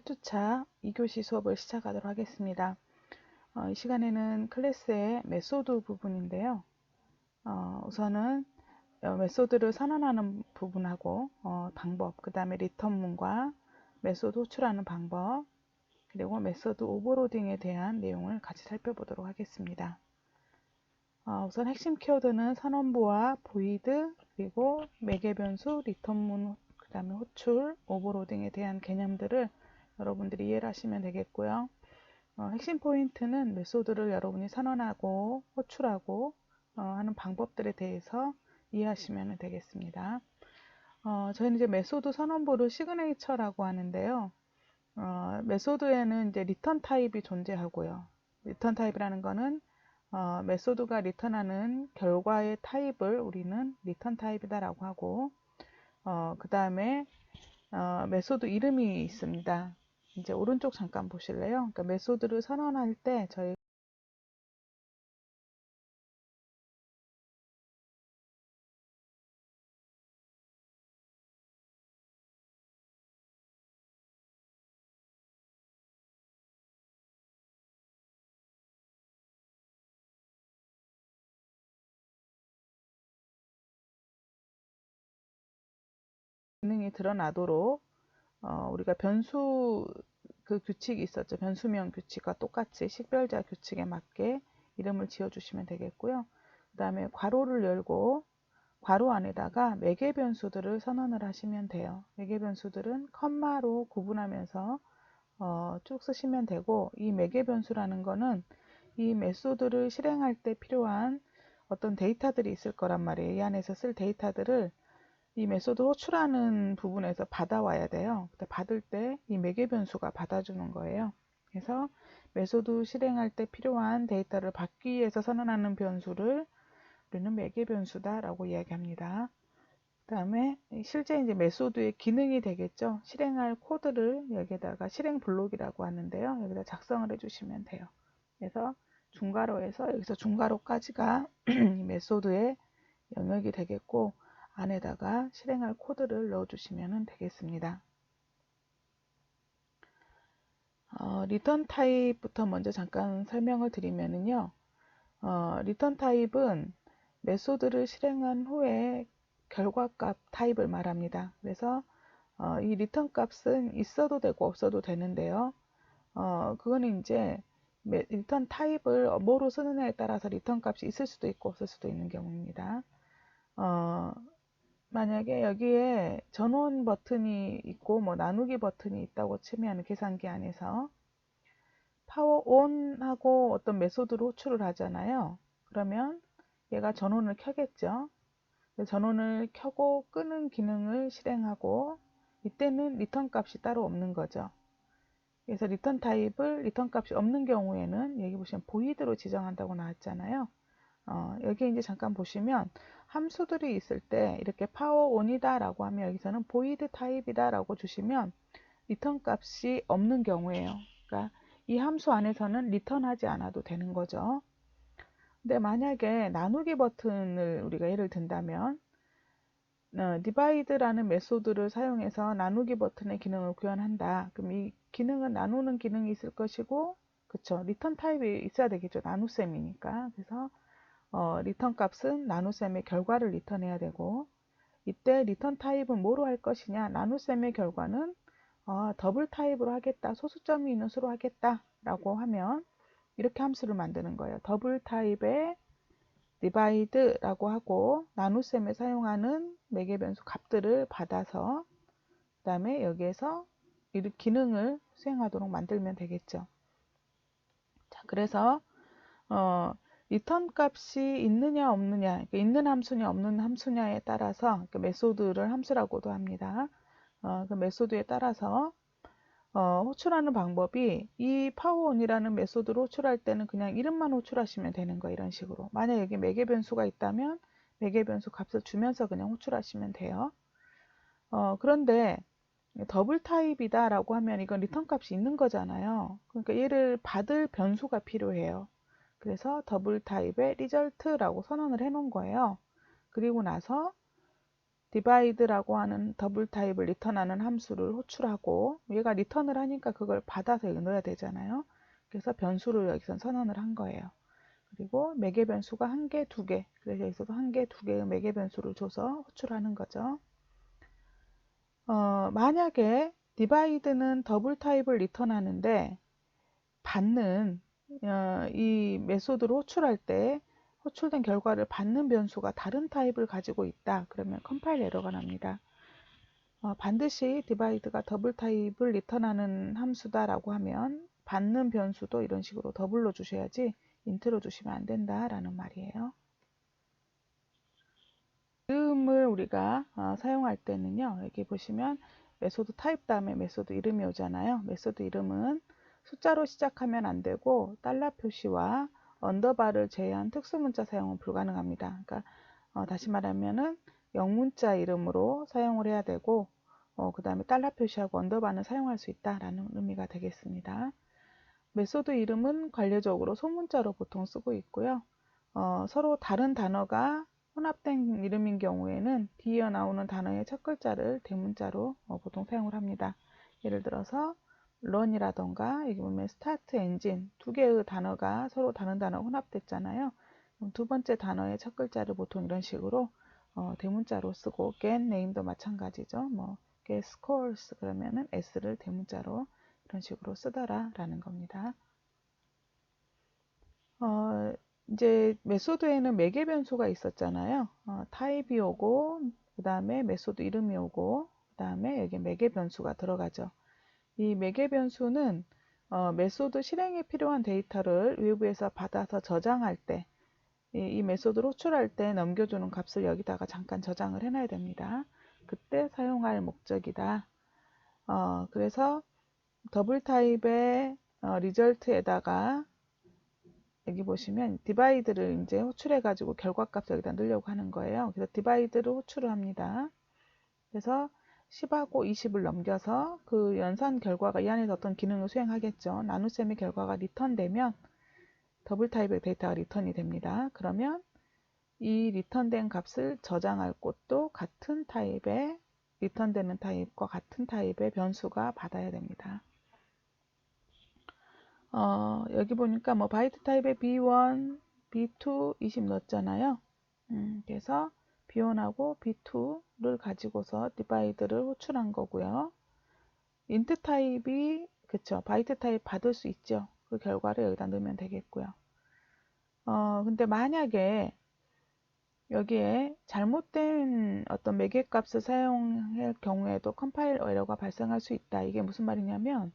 8주차 2교시 수업을 시작하도록 하겠습니다. 이 시간에는 클래스의 메소드 부분인데요. 우선은 메소드를 선언하는 부분하고 방법, 그 다음에 리턴문과 메소드 호출하는 방법, 그리고 메소드 오버로딩에 대한 내용을 같이 살펴보도록 하겠습니다. 우선 핵심 키워드는 선언부와 보이드, 그리고 매개 변수, 리턴문, 그 다음에 호출, 오버로딩에 대한 개념들을 여러분들이 이해를 하시면 되겠고요. 핵심 포인트는 메소드를 여러분이 선언하고 호출하고 하는 방법들에 대해서 이해하시면 되겠습니다. 저희는 이제 메소드 선언부를 시그네이처라고 하는데요. 메소드에는 이제 리턴 타입이 존재하고요. 리턴 타입이라는 거는 메소드가 리턴하는 결과의 타입을 우리는 리턴 타입이다라고 하고, 그 다음에 메소드 이름이 있습니다. 이제 오른쪽 잠깐 보실래요? 그러니까 메소드를 선언할 때 저희 기능이 드러나도록 우리가 변수 그 규칙이 있었죠. 변수명 규칙과 똑같이 식별자 규칙에 맞게 이름을 지어주시면 되겠고요. 그 다음에 괄호를 열고 괄호 안에다가 매개 변수들을 선언을 하시면 돼요. 매개 변수들은 컴마로 구분하면서 쭉 쓰시면 되고, 이 매개 변수라는 거는 이 메소드를 실행할 때 필요한 어떤 데이터들이 있을 거란 말이에요. 이 안에서 쓸 데이터들을 이 메소드 호출하는 부분에서 받아와야 돼요. 근데 받을 때 이 매개 변수가 받아주는 거예요. 그래서 메소드 실행할 때 필요한 데이터를 받기 위해서 선언하는 변수를 우리는 매개 변수다라고 이야기합니다. 그 다음에 실제 이제 메소드의 기능이 되겠죠. 실행할 코드를 여기다가 실행 블록이라고 하는데요. 여기다 작성을 해주시면 돼요. 그래서 중괄호에서 여기서 중괄호까지가 이 메소드의 영역이 되겠고, 안에다가 실행할 코드를 넣어주시면 되겠습니다. 리턴 타입부터 먼저 잠깐 설명을 드리면요. 리턴 타입은 메소드를 실행한 후에 결과값 타입을 말합니다. 그래서 이 리턴 값은 있어도 되고 없어도 되는데요. 그거는 이제 리턴 타입을 뭐로 쓰느냐에 따라서 리턴 값이 있을 수도 있고 없을 수도 있는 경우입니다. 만약에 여기에 전원 버튼이 있고 뭐 나누기 버튼이 있다고 치면 계산기 안에서 파워 온 하고 어떤 메소드로 호출을 하잖아요. 그러면 얘가 전원을 켜겠죠. 전원을 켜고 끄는 기능을 실행하고, 이때는 리턴 값이 따로 없는 거죠. 그래서 리턴 타입을 리턴 값이 없는 경우에는 여기 보시면 보이드로 지정한다고 나왔잖아요. 여기 이제 잠깐 보시면 함수들이 있을 때 이렇게 파워 온이다 라고 하면 여기서는 보이드 타입이다 라고 주시면 리턴 값이 없는 경우예요. 그러니까 이 함수 안에서는 리턴하지 않아도 되는 거죠. 근데 만약에 나누기 버튼을 우리가 예를 든다면 divide라는 메소드를 사용해서 나누기 버튼의 기능을 구현한다. 그럼 이 기능은 나누는 기능이 있을 것이고, 그쵸? 리턴 타입이 있어야 되겠죠. 나눗셈이니까. 그래서 리턴 값은 나눗셈의 결과를 리턴해야 되고, 이때 리턴 타입은 뭐로 할 것이냐? 나눗셈의 결과는 더블 타입으로 하겠다. 소수점이 있는 수로 하겠다. 라고 하면 이렇게 함수를 만드는 거예요. 더블 타입의 divide라고 하고 나눗셈에 사용하는 매개 변수 값들을 받아서 그 다음에 여기에서 이 기능을 수행하도록 만들면 되겠죠. 자, 그래서 리턴 값이 있느냐 없느냐, 그러니까 있는 함수냐 없는 함수냐에 따라서 그 메소드를 함수라고도 합니다. 그 메소드에 따라서 호출하는 방법이 이 파워온이라는 메소드로 호출할 때는 그냥 이름만 호출하시면 되는 거예요. 이런 식으로. 만약 여기 매개 변수가 있다면 매개 변수 값을 주면서 그냥 호출하시면 돼요. 그런데 더블 타입이다 라고 하면 이건 리턴 값이 있는 거잖아요. 그러니까 얘를 받을 변수가 필요해요. 그래서 더블 타입의 result라고 선언을 해 놓은 거예요. 그리고 나서 divide라고 하는 더블 타입을 리턴하는 함수를 호출하고, 얘가 리턴을 하니까 그걸 받아서 여기 넣어야 되잖아요. 그래서 변수를 여기서 선언을 한 거예요. 그리고 매개 변수가 1개, 2개. 그래서 여기서도 1개, 2개의 매개 변수를 줘서 호출하는 거죠. 만약에 divide는 더블 타입을 리턴하는데 받는 이 메소드로 호출할 때 호출된 결과를 받는 변수가 다른 타입을 가지고 있다. 그러면 컴파일 에러가 납니다. 반드시 divide가 더블 타입을 리턴하는 함수다라고 하면 받는 변수도 이런 식으로 더블로 주셔야지 인트로 주시면 안 된다라는 말이에요. 이름을 우리가 사용할 때는요. 여기 보시면 메소드 타입 다음에 메소드 이름이 오잖아요. 메소드 이름은 숫자로 시작하면 안 되고 달러 표시와 언더바를 제외한 특수문자 사용은 불가능합니다. 그러니까 다시 말하면은 영문자 이름으로 사용을 해야 되고 그 다음에 달러 표시하고 언더바는 사용할 수 있다라는 의미가 되겠습니다. 메소드 이름은 관례적으로 소문자로 보통 쓰고 있고요. 서로 다른 단어가 혼합된 이름인 경우에는 뒤에 나오는 단어의 첫 글자를 대문자로 보통 사용을 합니다. 예를 들어서 run이라던가 여기 보면 start engine 두 개의 단어가 서로 다른 단어 혼합됐잖아요. 그럼 두 번째 단어의 첫 글자를 보통 이런 식으로 대문자로 쓰고 get name도 마찬가지죠. 뭐 get scores 그러면은 s를 대문자로 이런 식으로 쓰더라 라는 겁니다. 이제 메소드에는 매개 변수가 있었잖아요. 타입이 오고 그 다음에 메소드 이름이 오고 그 다음에 여기 매개 변수가 들어가죠. 이 매개 변수는 메소드 실행에 필요한 데이터를 외부에서 받아서 저장할 때 이 메소드를 호출할 때 넘겨주는 값을 여기다가 잠깐 저장을 해놔야 됩니다. 그때 사용할 목적이다. 그래서 더블 타입의 리절트에다가 여기 보시면 디바이드를 이제 호출해 가지고 결과값을 여기다 넣으려고 하는 거예요. 그래서 디바이드를 호출을 합니다. 그래서 10하고 20을 넘겨서 그 연산 결과가 이 안에서 어떤 기능을 수행하겠죠. 나눗셈의 결과가 리턴되면 더블 타입의 데이터가 리턴이 됩니다. 그러면 이 리턴된 값을 저장할 곳도 같은 타입의 리턴되는 타입과 같은 타입의 변수가 받아야 됩니다. 여기 보니까 뭐 바이트 타입의 B1, B2, 20 넣었잖아요. 그래서 B1하고 B2를 가지고서 디바이드를 호출한 거고요. 인트 타입이 그쵸 바이트 타입 받을 수 있죠. 그 결과를 여기다 넣으면 되겠고요. 근데 만약에 여기에 잘못된 어떤 매개값을 사용할 경우에도 컴파일 에러가 발생할 수 있다. 이게 무슨 말이냐면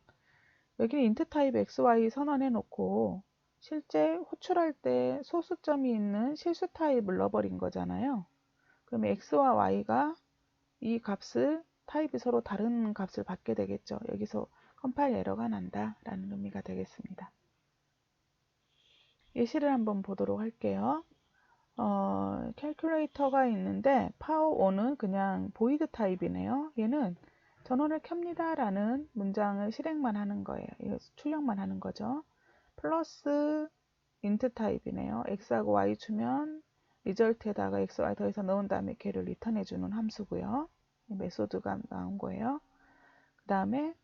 여기는 int 타입 xy 선언해 놓고 실제 호출할 때 소수점이 있는 실수 타입을 넣어버린 거잖아요. 그러면 x와 y가 이 값을 타입이 서로 다른 값을 받게 되겠죠. 여기서 컴파일 에러가 난다 라는 의미가 되겠습니다. 예시를 한번 보도록 할게요. 캘큘레이터가 있는데 power-on은 그냥 void 타입이네요. 얘는 전원을 켭니다 라는 문장을 실행만 하는 거예요. 출력만 하는 거죠. 플러스 int 타입이네요. x하고 y 주면 리절트에다가 x, y 더해서 넣은 다음에 걔를 리턴해 주는 함수고요. 메소드가 나온 거예요. 그 다음에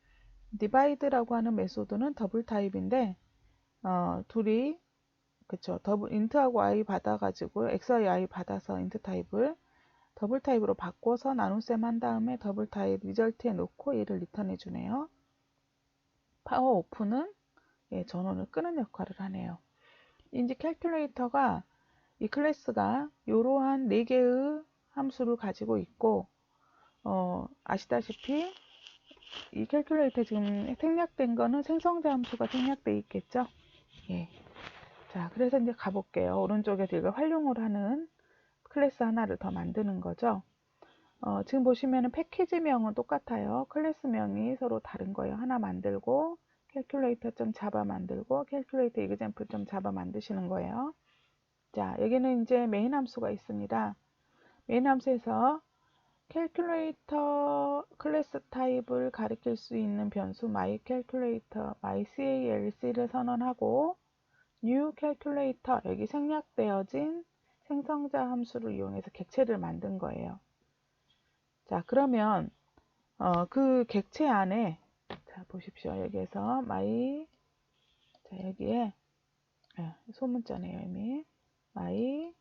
divide라고 하는 메소드는 더블 타입인데 둘이 그쵸 더블 int하고 y 받아가지고 x와 y 받아서 int 타입을 더블 타입으로 바꿔서 나눗셈 한 다음에 더블 타입 리절트에 놓고 얘를 리턴해 주네요. 파워 오프는 전원을 끄는 역할을 하네요. 이제 캘큘레이터가 이 클래스가 이러한 4개의 함수를 가지고 있고 아시다시피 이 캘큘레이터 지금 생략된 거는 생성자 함수가 생략돼 있겠죠. 예. 자, 그래서 이제 가볼게요. 오른쪽에서 이걸 활용을 하는 클래스 하나를 더 만드는 거죠. 지금 보시면은 패키지명은 똑같아요. 클래스명이 서로 다른 거예요. 하나 만들고 캘큘레이터 자바 만들고 캘큘레이터 example 자바 만드시는 거예요. 자, 여기는 이제 메인 함수가 있습니다. 메인 함수에서 캘큘레이터 클래스 타입을 가리킬 수 있는 변수 myCalculator, mycalc를 선언하고 new calculator 여기 생략되어진 생성자 함수를 이용해서 객체를 만든 거예요. 자, 그러면 그 객체 안에 자, 보십시오. 여기에서 my 자, 여기에 소문자네요, 이미. my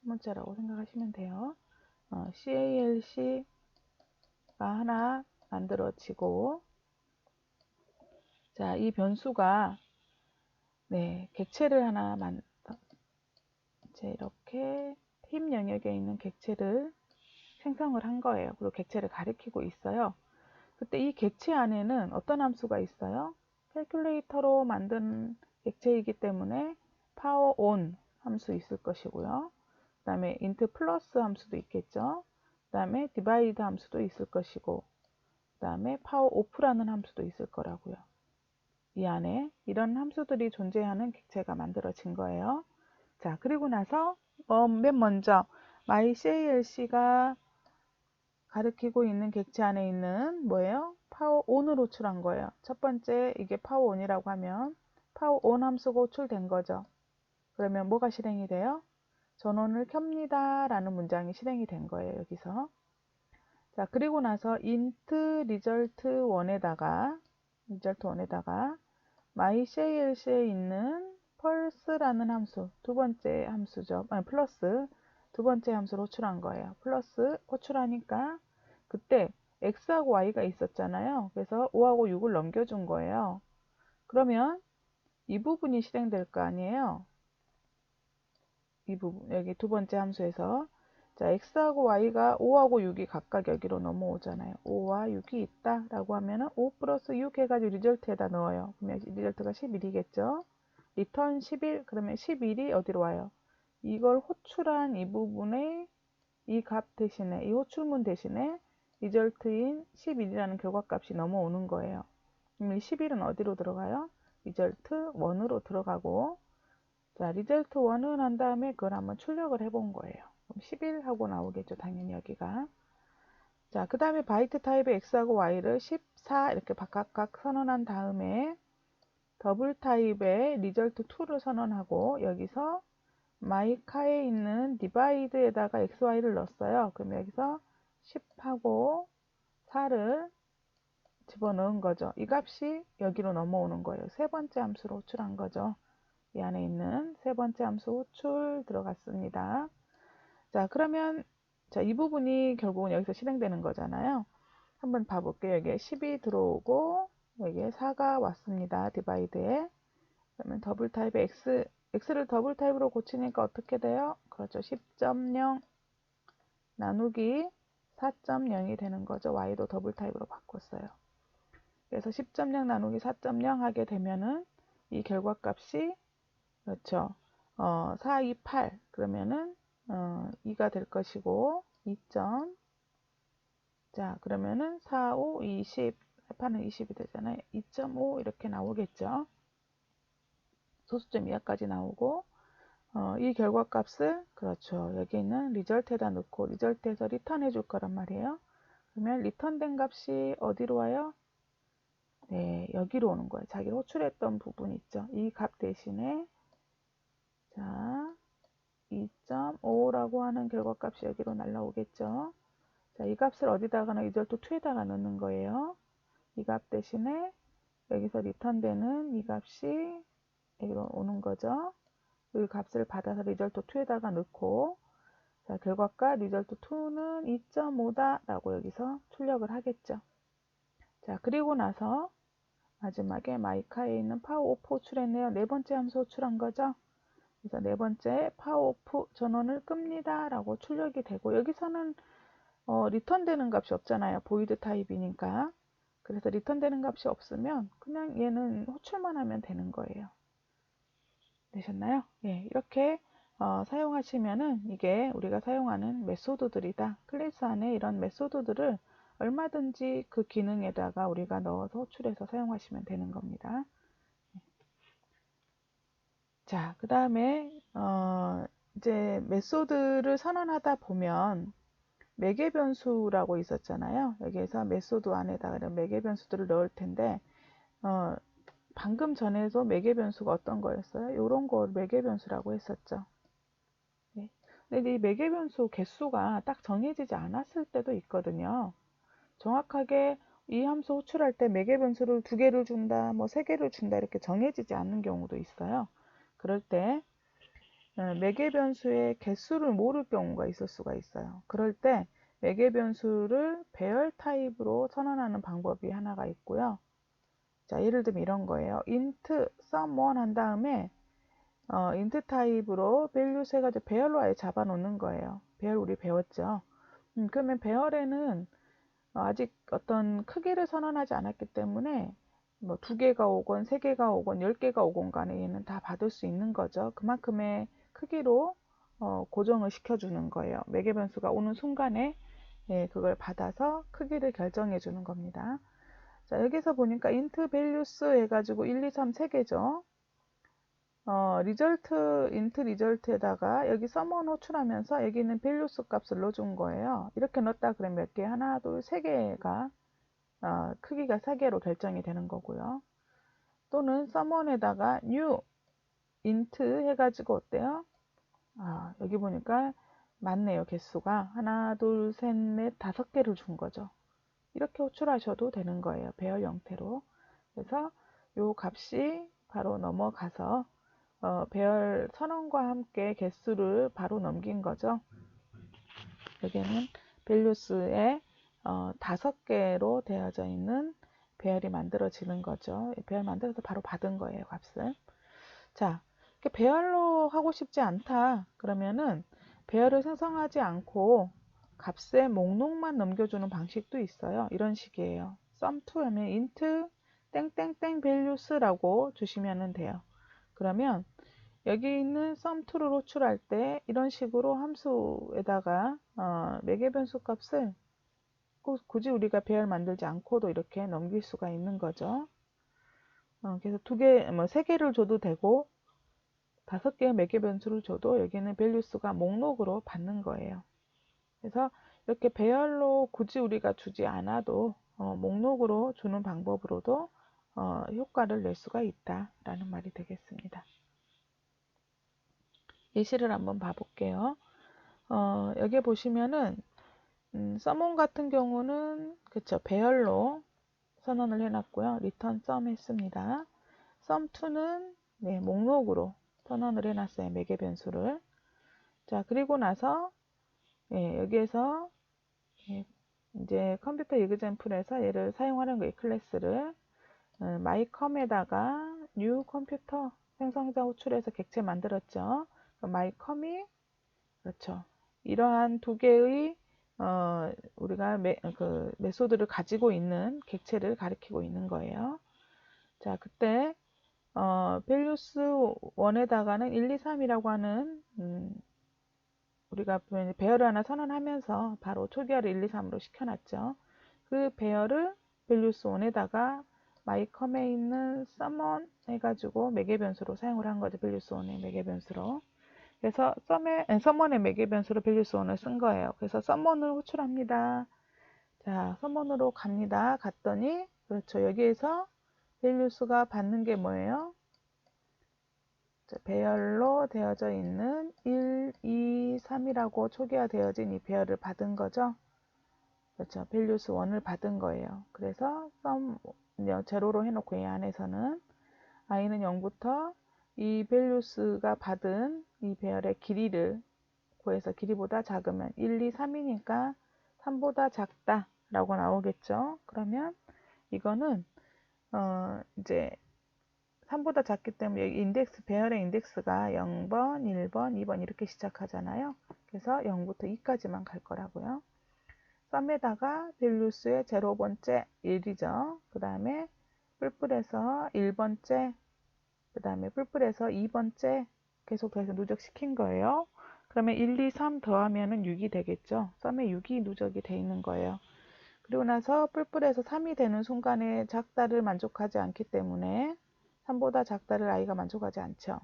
소문자라고 생각하시면 돼요. calc가 하나 만들어지고 자, 이 변수가 네, 객체를 하나 이제 이렇게 힘 영역에 있는 객체를 생성을 한 거예요. 그리고 객체를 가리키고 있어요. 그때 이 객체 안에는 어떤 함수가 있어요? 캘큘레이터로 만든 객체이기 때문에 power on 함수 있을 것이고요. 그 다음에 int 플러스 함수도 있겠죠. 그 다음에 divide 함수도 있을 것이고 그 다음에 power off라는 함수도 있을 거라고요. 이 안에 이런 함수들이 존재하는 객체가 만들어진 거예요. 자, 그리고 나서 맨 먼저 mycalc가 가리키고 있는 객체 안에 있는 뭐예요? 파워 온을 호출한 거예요. 첫 번째 이게 파워 온이라고 하면 파워 온 함수가 호출된 거죠. 그러면 뭐가 실행이 돼요? 전원을 켭니다 라는 문장이 실행이 된 거예요. 여기서. 자, 그리고 나서 int result1에다가 mycalc에 있는 pulse라는 함수, 두 번째 함수죠. 아니, 플러스 두 번째 함수를 호출한 거예요. 플러스 호출하니까 그때 x하고 y가 있었잖아요. 그래서 5하고 6을 넘겨준 거예요. 그러면 이 부분이 실행될 거 아니에요. 이 부분, 여기 두 번째 함수에서 자, x하고 y가 5하고 6이 각각 여기로 넘어오잖아요. 5와 6이 있다 라고 하면은 5 플러스 6 해가지고 리절트에다 넣어요. 그러면 리절트가 11이겠죠. 리턴 11 그러면 11이 어디로 와요? 이걸 호출한 이 부분에 이 값 대신에 이 호출문 대신에 리절트인 11이라는 결과값이 넘어오는 거예요. 그럼 이 11은 어디로 들어가요? 리절트 1으로 들어가고 자, 리절트 1은 한 다음에 그걸 한번 출력을 해본 거예요. 그럼 11하고 나오겠죠. 당연히 여기가. 자, 그 다음에 바이트 타입의 x하고 y를 14 이렇게 각각 선언한 다음에 더블 타입의 리절트 2를 선언하고 여기서 마이카에 있는 디바이드에다가 xy를 넣었어요. 그럼 여기서 10하고 4를 집어넣은 거죠. 이 값이 여기로 넘어오는 거예요. 세 번째 함수로 호출한 거죠. 이 안에 있는 세 번째 함수 호출 들어갔습니다. 자, 그러면 자, 이 부분이 결국은 여기서 실행되는 거잖아요. 한번 봐볼게요. 여기에 10이 들어오고 여기에 4가 왔습니다. 디바이드에. 그러면 더블 타입의 x를 더블 타입으로 고치니까 어떻게 돼요? 그렇죠. 10.0 나누기 4.0이 되는 거죠. y도 더블 타입으로 바꿨어요. 그래서 10.0 나누기 4.0 하게 되면은 이 결과값이 그렇죠. 4, 2, 8 그러면은 2가 될 것이고 2점 자 그러면은 4, 5, 20 8은 20이 되잖아요. 2.5 이렇게 나오겠죠. 소수점 이하까지 나오고 이 결과값을 그렇죠. 여기 있는 리절트에다 넣고 리절트에서 리턴 해줄 거란 말이에요. 그러면 리턴된 값이 어디로 와요? 네, 여기로 오는 거예요. 자기가 호출했던 부분 있죠. 이 값 대신에 자 2.5라고 하는 결과값이 여기로 날라오겠죠. 자, 이 값을 어디다가나 리절트 2에다가 넣는 거예요. 이 값 대신에 여기서 리턴되는 이 값이 여기로 오는 거죠. 그 값을 받아서 리절트 2에다가 넣고 자, 결과값 리절트 2는 2.5다 라고 여기서 출력을 하겠죠. 자, 그리고 나서 마지막에 마이카에 있는 파워 오프 호출했네요. 네 번째 함수 호출한 거죠. 그래서 네 번째 파워 오프 전원을 끕니다 라고 출력이 되고 여기서는 리턴되는 값이 없잖아요. 보이드 타입이니까. 그래서 리턴되는 값이 없으면 그냥 얘는 호출만 하면 되는 거예요. 되셨나요? 예, 이렇게 사용하시면은 이게 우리가 사용하는 메소드들이다. 클래스 안에 이런 메소드들을 얼마든지 그 기능에다가 우리가 넣어서 호출해서 사용하시면 되는 겁니다. 자, 그 다음에 이제 메소드를 선언하다 보면 매개 변수라고 있었잖아요. 여기에서 메소드 안에다가 이런 매개 변수들을 넣을 텐데 방금 전에도 매개 변수가 어떤 거였어요? 이런 걸 매개 변수라고 했었죠. 네. 근데 이 매개변수 개수가 딱 정해지지 않았을 때도 있거든요. 정확하게 이 함수 호출할 때 매개변수를 2개를 준다, 뭐 3개를 준다 이렇게 정해지지 않는 경우도 있어요. 그럴 때 매개변수의 개수를 모를 경우가 있을 수가 있어요. 그럴 때 매개변수를 배열 타입으로 선언하는 방법이 하나가 있고요. 자, 예를 들면 이런 거예요. int sum1 한 다음에 int 타입으로 values 해가지고 배열로 아예 잡아 놓는 거예요. 배열 우리 배웠죠. 그러면 배열에는 아직 어떤 크기를 선언하지 않았기 때문에 뭐 2개가 오건 3개가 오건 10개가 오건 간에 얘는 다 받을 수 있는 거죠. 그만큼의 크기로 고정을 시켜주는 거예요. 매개변수가 오는 순간에 예, 그걸 받아서 크기를 결정해 주는 겁니다. 자, 여기서 보니까 int values 해가지고 1, 2, 3, 3개죠. int result에다가 여기 sum1 호출하면서 여기 있는 values 값을 넣어준 거예요. 이렇게 넣었다 그러면 몇 개? 하나, 둘, 3개가 크기가 3개로 결정이 되는 거고요. 또는 sum1에다가 new int 해가지고 어때요? 여기 보니까 맞네요. 개수가 하나, 둘, 셋, 넷, 5개를 준 거죠. 이렇게 호출하셔도 되는 거예요. 배열 형태로. 그래서 요 값이 바로 넘어가서 배열 선언과 함께 개수를 바로 넘긴 거죠. 여기는 values에 5개로 되어져 있는 배열이 만들어지는 거죠. 배열 만들어서 바로 받은 거예요, 값을. 자, 이렇게 배열로 하고 싶지 않다. 그러면은 배열을 생성하지 않고 값의 목록만 넘겨주는 방식도 있어요. 이런 식이에요. sum2 하면 int 땡땡땡 values라고 주시면 돼요. 그러면 여기 있는 sum2를 호출할 때 이런 식으로 함수에다가 매개변수 값을 굳이 우리가 배열 만들지 않고도 이렇게 넘길 수가 있는 거죠. 그래서 3개를 줘도 되고 5개의 매개변수를 줘도 여기는 values가 목록으로 받는 거예요. 그래서 이렇게 배열로 굳이 우리가 주지 않아도 목록으로 주는 방법으로도 효과를 낼 수가 있다라는 말이 되겠습니다. 예시를 한번 봐볼게요. 여기 보시면은 sum1 같은 경우는 그쵸 배열로 선언을 해놨고요. return sum 했습니다. sum2는 네, 목록으로 선언을 해놨어요. 매개변수를. 자, 그리고 나서 예, 여기에서 예, 이제 컴퓨터 example에서 얘를 사용하는 거예요. 클래스를 mycom에다가 new 컴퓨터 생성자 호출해서 객체 만들었죠. mycom이 그렇죠. 이러한 2개의 우리가 메소드를 가지고 있는 객체를 가리키고 있는 거예요. 자, 그때 values 1에다가는 1, 2, 3이라고 하는 우리가 배열을 하나 선언하면서 바로 초기화를 1, 2, 3으로 시켜놨죠. 그 배열을 values 1에다가 mycom에 있는 sum1 해가지고 매개변수로 사용을 한 거죠. values 1의 매개변수로. 그래서 sum1의 매개변수로 values 1을 쓴 거예요. 그래서 sum1을 호출합니다. 자, sum1으로 갑니다. 갔더니 그렇죠. 여기에서 values가 받는 게 뭐예요? 배열로 되어져 있는 1, 2, 3이라고 초기화되어진 이 배열을 받은 거죠. 그렇죠. values 1을 받은 거예요. 그래서 sum 제로로 해놓고 이 안에서는 i는 0부터 이 values가 받은 이 배열의 길이를 구해서 길이보다 작으면 1, 2, 3이니까 3보다 작다 라고 나오겠죠. 그러면 이거는 이제 3보다 작기 때문에 여기 인덱스, 배열의 인덱스가 0번, 1번, 2번 이렇게 시작하잖아요. 그래서 0부터 2까지만 갈 거라고요. 썸에다가 values의 0번째 1이죠. 그 다음에 뿔뿔에서 1번째, 그 다음에 뿔뿔에서 2번째 계속 더해서 누적시킨 거예요. 그러면 1, 2, 3 더하면 6이 되겠죠. 썸에 6이 누적이 돼 있는 거예요. 그리고 나서 뿔뿔에서 3이 되는 순간에 작다를 만족하지 않기 때문에 3보다 작다를 i가 만족하지 않죠.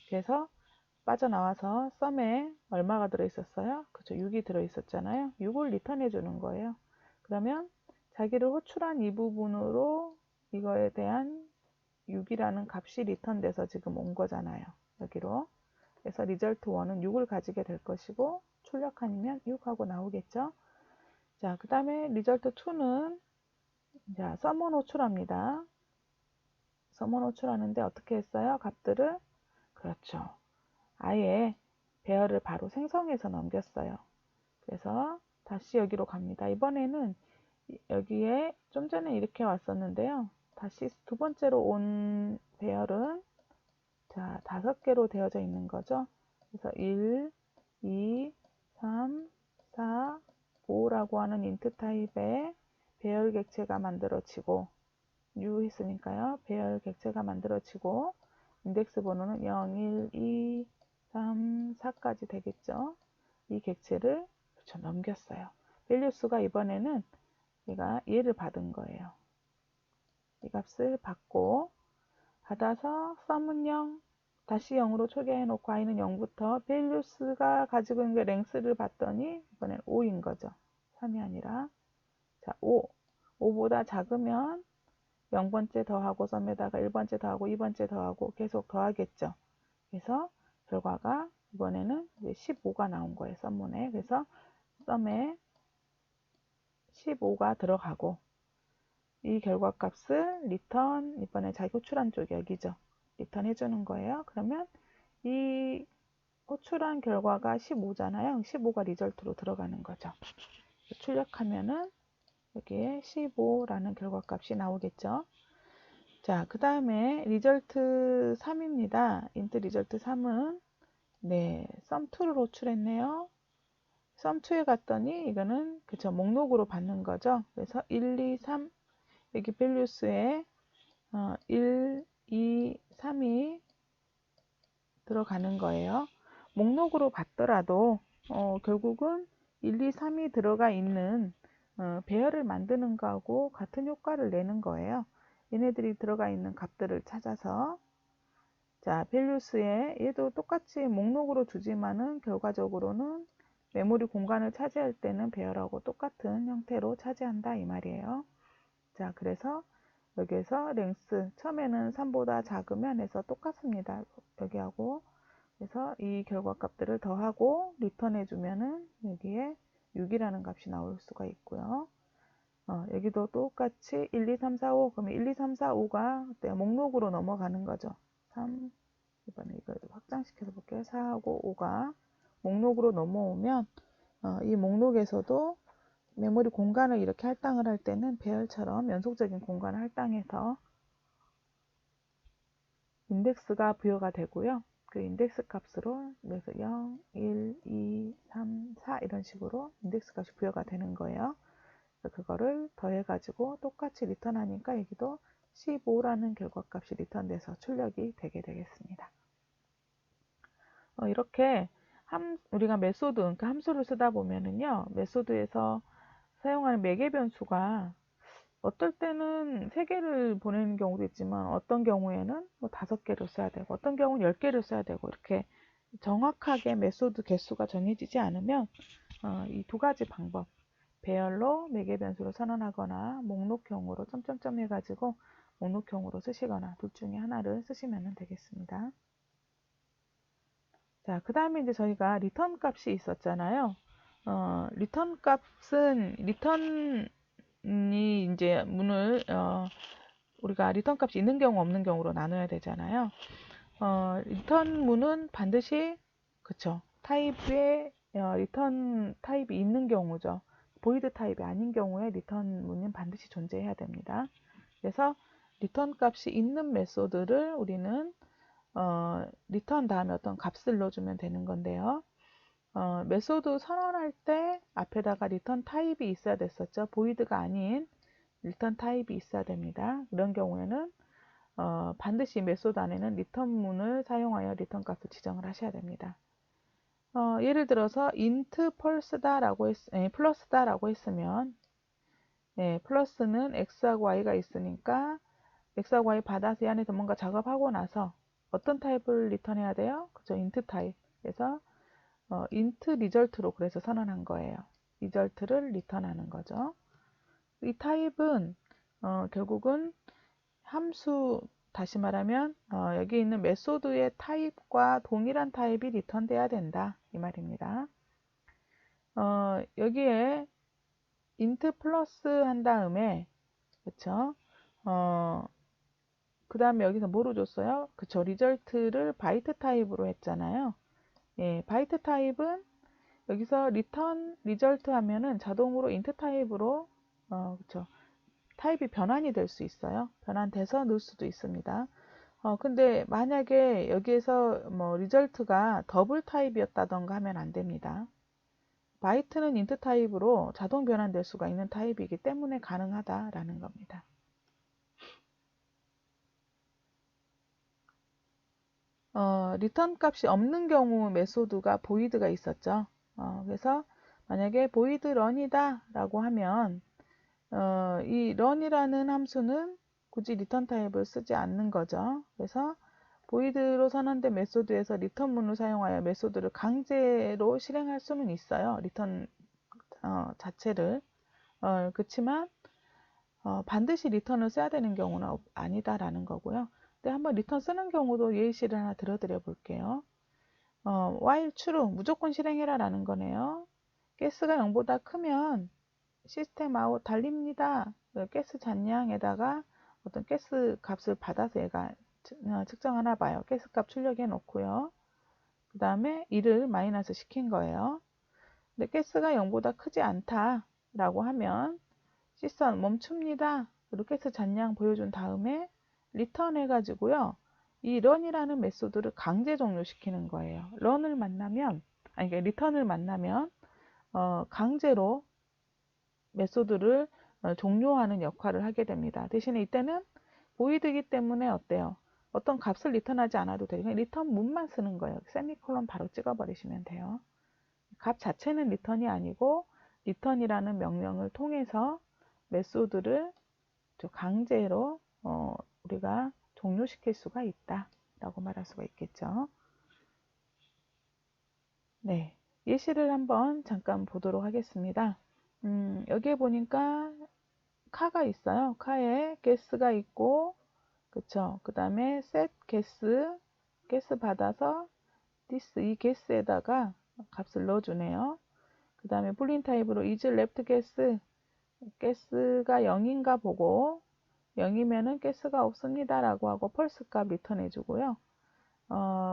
그래서 빠져나와서 썸에 얼마가 들어있었어요? 그죠? 6이 들어있었잖아요. 6을 리턴해 주는 거예요. 그러면 자기를 호출한 이 부분으로 이거에 대한 6이라는 값이 리턴돼서 지금 온 거잖아요. 여기로. 그래서 result 1은 6을 가지게 될 것이고 출력하면 6하고 나오겠죠. 자, 그 다음에 result 2는 자, sum을 호출합니다. sum을 호출하는데 어떻게 했어요? 값들을 그렇죠. 아예 배열을 바로 생성해서 넘겼어요. 그래서 다시 여기로 갑니다. 이번에는 여기에 좀 전에 이렇게 왔었는데요. 다시 두 번째로 온 배열은 자, 5개로 되어져 있는 거죠. 그래서 1, 2, 3, 4, 5라고 하는 인트 타입의 배열 객체가 만들어지고 new 했으니까요. 배열 객체가 만들어지고 인덱스 번호는 0, 1, 2, 3, 4까지 되겠죠. 이 객체를 그렇죠, 넘겼어요. 밸류수가 이번에는 얘가 얘를 받은 거예요. 이 값을 받고 받아서 sum은 0, 다시 0으로 초기화해 놓고 i는 0부터 밸류스가 가지고 있는 게 랭스를 봤더니 이번엔 5인 거죠. 3이 아니라 자 5, 5보다 작으면 0번째 더하고 썸에다가 1번째 더하고 2번째 더하고 계속 더하겠죠. 그래서 결과가 이번에는 이제 15가 나온 거예요. 썸문에. 그래서 썸에 15가 들어가고 이 결과값을 리턴 이번에 자기 호출한 쪽이 여기죠. 리턴 해주는 거예요. 그러면 이 호출한 결과가 15잖아요. 15가 리절트로 들어가는 거죠. 출력하면은 여기에 15라는 결과값이 나오겠죠. 자, 그 다음에 리절트 3입니다. 인트 리절트 3은 네, sum2를 호출했네요. sum2에 갔더니 이거는 그쵸 목록으로 받는 거죠. 그래서 1, 2, 3 여기 밸류스에 1, 2, 3이 들어가는 거예요. 목록으로 받더라도 결국은 1, 2, 3이 들어가 있는 배열을 만드는 거하고 같은 효과를 내는 거예요. 얘네들이 들어가 있는 값들을 찾아서 자, 밸류스에 얘도 똑같이 목록으로 주지만은 결과적으로는 메모리 공간을 차지할 때는 배열하고 똑같은 형태로 차지한다 이 말이에요. 자, 그래서 여기에서 랭스 처음에는 3보다 작으면 해서 똑같습니다. 여기하고 그래서 이 결과값들을 더하고 리턴해 주면은 여기에 6이라는 값이 나올 수가 있고요. 여기도 똑같이 1, 2, 3, 4, 5 그러면 1, 2, 3, 4, 5가 목록으로 넘어가는 거죠. 3 이번에 이걸 확장시켜서 볼게요. 4하고 5가 목록으로 넘어오면 이 목록에서도 메모리 공간을 이렇게 할당을 할 때는 배열처럼 연속적인 공간을 할당해서 인덱스가 부여가 되고요. 그 인덱스 값으로 그래서 0, 1, 2, 3, 4 이런 식으로 인덱스 값이 부여가 되는 거예요. 그래서 그거를 더해가지고 똑같이 리턴하니까 여기도 15라는 결과값이 리턴돼서 출력이 되게 되겠습니다. 이렇게 우리가 메소드, 그러니까 함수를 쓰다 보면은요, 메소드에서 사용하는 매개 변수가 어떨 때는 3개를 보내는 경우도 있지만 어떤 경우에는 뭐 5개를 써야 되고 어떤 경우는 10개를 써야 되고 이렇게 정확하게 메소드 개수가 정해지지 않으면 이 두 가지 방법 배열로 매개 변수를 선언하거나 목록형으로 점점점 해가지고 목록형으로 쓰시거나 둘 중에 하나를 쓰시면 되겠습니다. 자, 그 다음에 이제 저희가 리턴 값이 있었잖아요. 리턴 값은 리턴이 이제 문을 우리가 리턴 값이 있는 경우 없는 경우로 나눠야 되잖아요. 리턴 문은 반드시 그쵸 타입의 리턴 타입이 있는 경우죠. 보이드 타입이 아닌 경우에 리턴 문은 반드시 존재해야 됩니다. 그래서 리턴 값이 있는 메소드를 우리는 리턴 다음에 어떤 값을 넣어주면 되는 건데요. 메소드 선언할 때 앞에다가 리턴 타입이 있어야 됐었죠. 보이드가 아닌 리턴 타입이 있어야 됩니다. 이런 경우에는 반드시 메소드 안에는 리턴 문을 사용하여 리턴 값을 지정을 하셔야 됩니다. 예를 들어서 int 플러스다라고 했으면 플러스는 x하고 y가 있으니까 x하고 y 받아서 이 안에서 뭔가 작업하고 나서 어떤 타입을 리턴해야 돼요? 그죠? int 타입. 그래서 int result로 그래서 선언한 거예요. result를 리턴하는 거죠. 이 타입은 결국은 함수 다시 말하면 여기 있는 메소드의 타입과 동일한 타입이 리턴 돼야 된다 이 말입니다. 여기에 int 플러스 한 다음에 그쵸? 그 다음에 여기서 뭐로 줬어요? 그쵸? 리절트를 바이트 타입으로 했잖아요. 예, 바이트 타입은 여기서 리턴 리절트 하면은 자동으로 int 타입으로 그쵸? 타입이 변환이 될 수 있어요. 변환돼서 넣을 수도 있습니다. 근데 만약에 여기에서 뭐 리절트가 더블 타입이었다던가 하면 안 됩니다. 바이트는 int 타입으로 자동 변환될 수가 있는 타입이기 때문에 가능하다라는 겁니다. 리턴 값이 없는 경우 메소드가 void가 있었죠. 그래서 만약에 void run이다 라고 하면 이 run이라는 함수는 굳이 리턴 타입을 쓰지 않는 거죠. 그래서 void로 선언된 메소드에서 리턴문을 사용하여 메소드를 강제로 실행할 수는 있어요. 리턴 자체를. 그렇지만 반드시 리턴을 써야 되는 경우는 아니다라는 거고요. 근데 한번 리턴 쓰는 경우도 예시를 하나 들어드려 볼게요. while true 무조건 실행해라 라는 거네요. 가스가 0보다 크면 시스템 아웃 달립니다. 가스 잔량에다가 어떤 가스 값을 받아서 얘가 측정하나 봐요. 가스 값 출력해 놓고요. 그 다음에 1을 마이너스 시킨 거예요. 근데 가스가 0보다 크지 않다 라고 하면 시선 멈춥니다. 그리고 가스 잔량 보여준 다음에 리턴 해가지고요. 이 run이라는 메소드를 강제 종료시키는 거예요. run을 만나면, 아니, 그러니까 리턴을 만나면 강제로 메소드를 종료하는 역할을 하게 됩니다. 대신에 이때는 void이기 때문에 어때요? 어떤 값을 리턴하지 않아도 돼요. 그냥 리턴 문만 쓰는 거예요. 세미콜론 바로 찍어버리시면 돼요. 값 자체는 리턴이 아니고 리턴이라는 명령을 통해서 메소드를 강제로 우리가 종료시킬 수가 있다 라고 말할 수가 있겠죠. 네, 예시를 한번 잠깐 보도록 하겠습니다. 여기에 보니까 카가 있어요. 카에 가스가 있고 그쵸. 그 다음에 set 가스 받아서 this 이 가스에다가 값을 넣어주네요. 그 다음에 불린 타입으로 is left 가스가 0인가 보고 0이면은 가스가 없습니다 라고 하고 펄스 값 리턴 해주고요.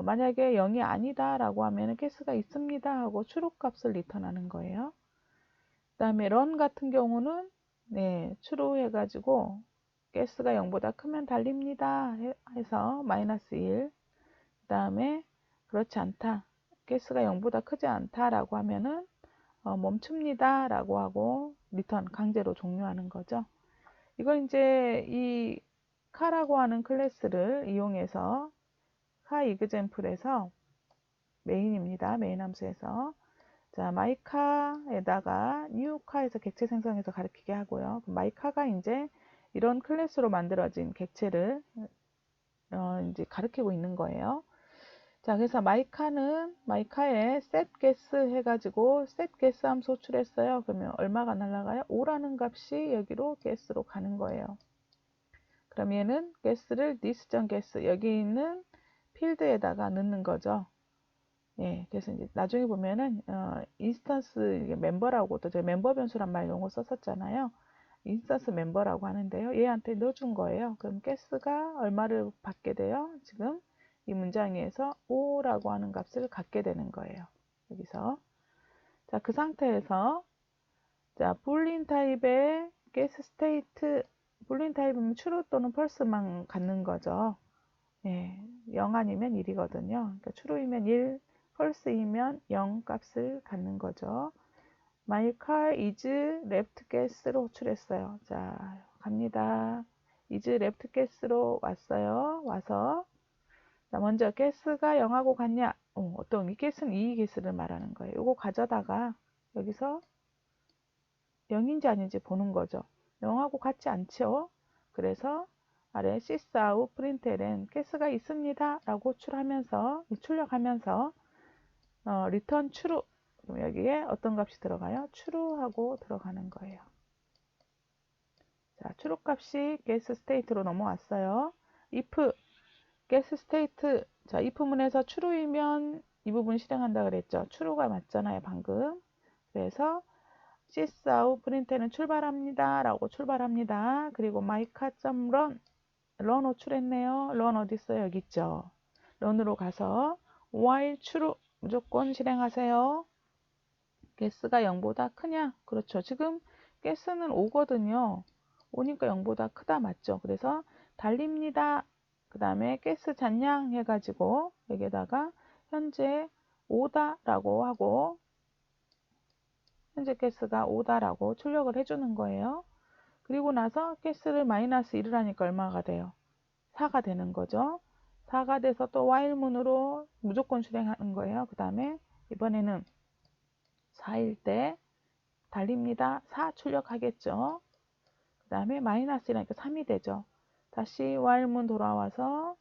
만약에 0이 아니다 라고 하면은 가스가 있습니다 하고 true 값을 리턴하는 거예요. 그 다음에 run 같은 경우는 네, true 해가지고 가스가 0보다 크면 달립니다 해서 마이너스 1. 그 다음에 그렇지 않다. 가스가 0보다 크지 않다 라고 하면은 멈춥니다 라고 하고 리턴 강제로 종료하는 거죠. 이걸 이제 이 카라고 하는 클래스를 이용해서 카 이그젬플에서 메인입니다. 메인 함수에서 자 마이카에다가 뉴카에서 객체 생성해서 가리키게 하고요. 마이카가 이제 이런 클래스로 만들어진 객체를 이제 가리키고 있는 거예요. 자, 그래서 마이카에 setGuess 해가지고 setGuess 함수 호출했어요. 그러면 얼마가 날아가요? 5라는 값이 여기로 guess로 가는 거예요. 그럼 얘는 guess를 this.guess 여기 있는 필드에다가 넣는 거죠. 예, 그래서 이제 나중에 보면은 인스턴스 멤버라고도 제가 멤버 변수란 말 용어 썼었잖아요. 인스턴스 멤버라고 하는데요. 얘한테 넣어준 거예요. 그럼 guess가 얼마를 받게 돼요? 지금 이 문장에서 5라고 하는 값을 갖게 되는 거예요. 여기서. 자, 그 상태에서 자, 불린 타입의 가스 스테이트 불린 타입이면 true 또는 false만 갖는 거죠. 예, 0 아니면 1이거든요. 그러니까 true이면 1, false이면 0 값을 갖는 거죠. My car is left gas로 호출했어요. 자, 갑니다. is left gas로 왔어요. 와서 자, 먼저 가스가 0하고 같냐? 어떤 이 가스는 이 가스를 말하는 거예요. 이거 가져다가 여기서 0인지 아닌지 보는 거죠. 0하고 같지 않죠? 그래서 아래 sysout println 가스가 있습니다 라고 출력하면서 return true 그럼 여기에 어떤 값이 들어가요? true 하고 들어가는 거예요. 자, true 값이 가스 스테이트로 넘어왔어요. if get state. 자, if문에서 true이면 이 부분 실행한다 그랬죠. true가 맞잖아요, 방금. 그래서 sysout 프린트는 출발합니다 라고 출발합니다. 그리고 mycar.run run 호출했네요. run 어디 있어요? 여기 있죠. run으로 가서 while true 무조건 실행하세요. guess가 0보다 크냐? 그렇죠. 지금 guess는 5거든요. 5니까 0보다 크다 맞죠? 그래서 달립니다. 그 다음에 guess 잔량 해가지고 여기에다가 현재 5다 라고 하고 현재 guess가 5다라고 출력을 해주는 거예요. 그리고 나서 guess를 마이너스 1을 하니까 얼마가 돼요? 4가 되는 거죠. 4가 돼서 또 while문으로 무조건 실행하는 거예요. 그 다음에 이번에는 4일 때 달립니다. 4 출력하겠죠. 그 다음에 마이너스 1하니까 3이 되죠. 다시 while문 돌아와서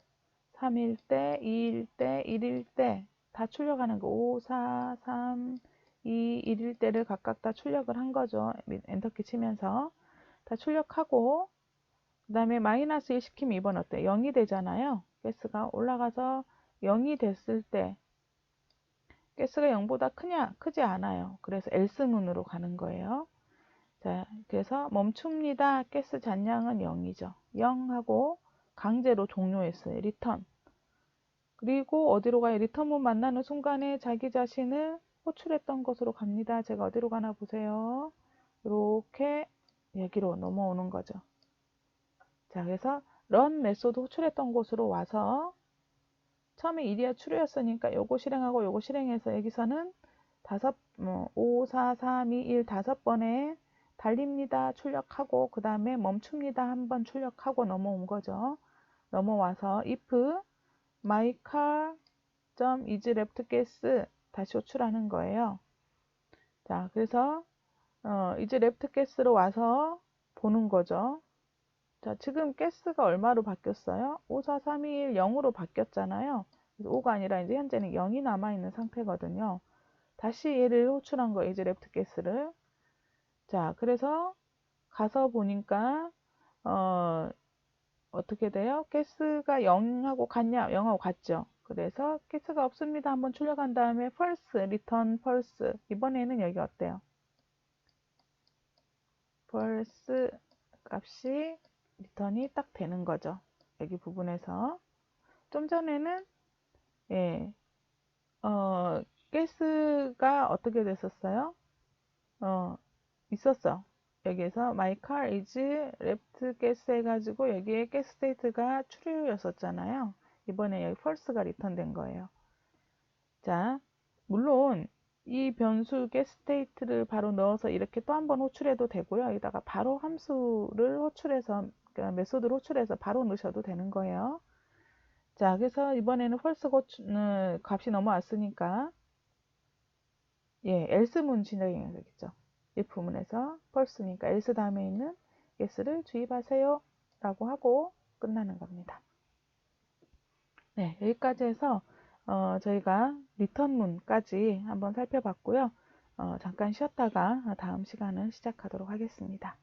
3일 때, 2일 때, 1일 때 다 출력하는 거 5, 4, 3, 2, 1일 때를 각각 다 출력을 한 거죠. 엔터키 치면서 다 출력하고 그 다음에 마이너스 1 시키면 이번 어때? 0이 되잖아요. 가스가 올라가서 0이 됐을 때 가스가 0보다 크냐? 크지 않아요. 그래서 else문으로 가는 거예요. 자, 그래서 멈춥니다. 가스 잔량은 0이죠. 0하고 강제로 종료했어요. 리턴. 그리고 어디로 가요? 리턴문 만나는 순간에 자기 자신을 호출했던 곳으로 갑니다. 제가 어디로 가나 보세요. 이렇게 여기로 넘어오는 거죠. 자, 그래서 run 메소드 호출했던 곳으로 와서 처음에 일이야 true였으니까 요거 실행하고 요거 실행해서 여기서는 5, 4, 3, 2, 1 5번에 달립니다 출력하고 그 다음에 멈춥니다 한번 출력하고 넘어온 거죠. 넘어와서 if my car is left gas 다시 호출하는 거예요. 자, 그래서 is left gas로 와서 보는 거죠. 자, 지금 가스가 얼마로 바뀌었어요? 5, 4, 3, 2, 1, 0으로 바뀌었잖아요. 5가 아니라 이제 현재는 0이 남아있는 상태거든요. 다시 얘를 호출한 거예요. 이제 레프트 가스를. 자, 그래서 가서 보니까 어떻게 돼요? 가스가 0하고 같냐? 0하고 같죠. 그래서 가스가 없습니다. 한번 출력한 다음에 false, return false. 이번에는 여기 어때요? false 값이 리턴이 딱 되는 거죠. 여기 부분에서 좀 전에는 예, 가스가 어떻게 됐었어요? 있었어. 여기에서 my car is left gas 해가지고 여기에 gas state가 true였었잖아요. 이번에 여기 false가 리턴 된 거예요. 자, 물론 이 변수 get state를 바로 넣어서 이렇게 또 한 번 호출해도 되고요. 여기다가 바로 함수를 호출해서 그러니까 메소드를 호출해서 바로 넣으셔도 되는 거예요. 자, 그래서 이번에는 false 값이 넘어왔으니까 예, else문 진행해야 되겠죠. if문에서 false니까 else 다음에 있는 guess를 주입하세요 라고 하고 끝나는 겁니다. 네, 여기까지 해서 저희가 리턴문까지 한번 살펴봤고요. 잠깐 쉬었다가 다음 시간은 시작하도록 하겠습니다.